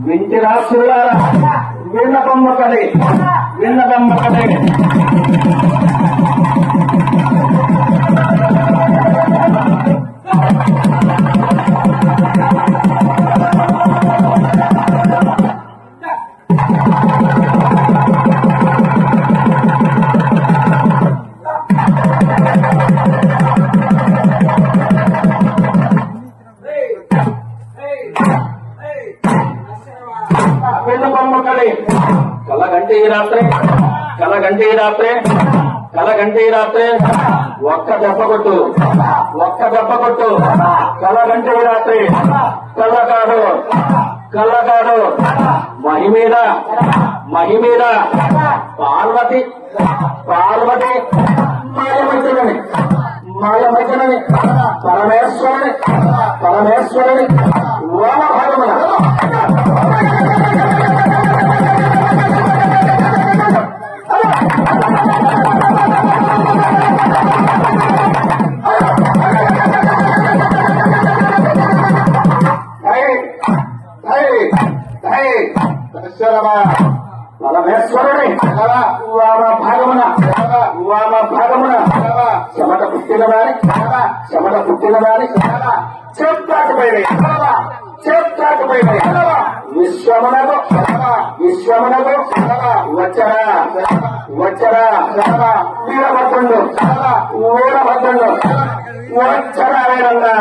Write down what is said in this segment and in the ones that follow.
వింటి రాసులారా విన్నపమ్మకడే విన్నపమ్మకడే కలగంటే ఈ రాత్రే కలగంటే ఈ రాత్రే కలగంటే ఈ రాత్రే ఒక్క దెబ్బ కొట్టు ఒక్క దెబ్బ కొట్టు కలగంటే ఈ రాత్రి కళ్ళగాడు కళ్ళగాడు మహిమీద మహిమీద పార్వతి పార్వతి మాయమైతునని మాయమైతునని పరమేశ్వరుని పరమేశ్వరుని వామభాగమున పరమేశ్వరుని వామభాగమున వామభాగమున చెమట పుట్టిన వారి చెమట పుట్టిన వారి చెప్తాకపోయినాయి చెప్తాకపోయినాయి విశ్వమునకు విశ్వమునకు వచ్చరా వచ్చరా వీరభద్రుడు వీరభద్రుడు వచ్చరా వేరన్నా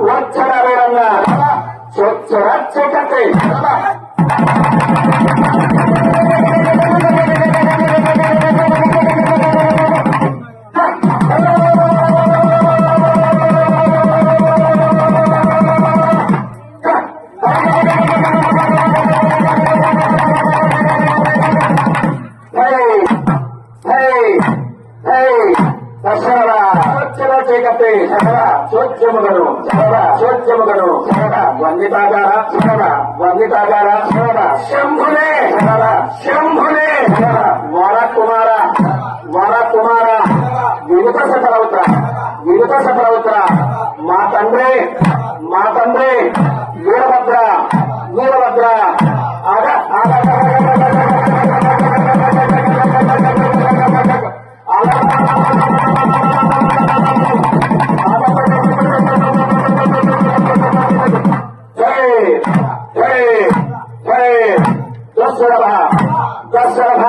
వచ్చరా వేరన్నా చొచ్చరా చీకటి చోద్యముగను చోద్యముగను వందితాగారా వందితాగారా శంభునే శంభునే వర కుమార వర కుమార వినుత సఫలవుతా వినుత సఫలవుతా మా తండ్రి వీరభద్ర వీరభద్ర ఆగా ఆగా దశరథ దశరథ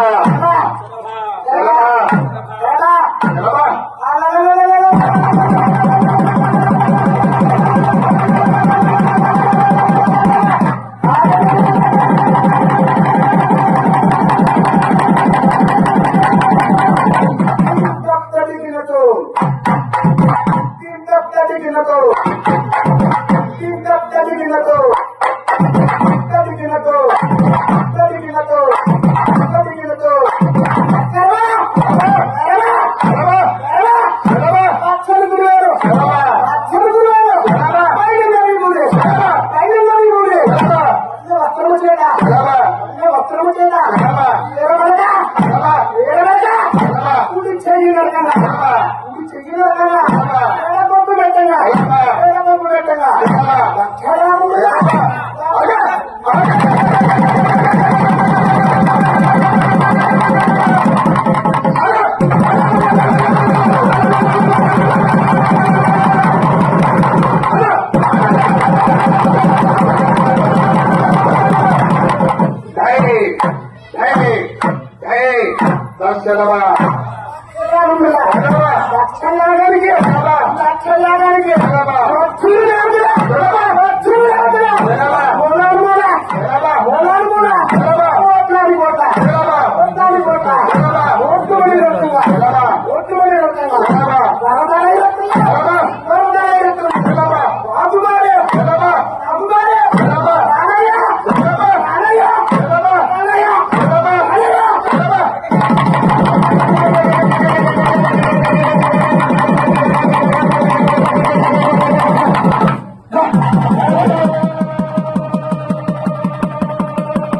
లక్షలాగానికి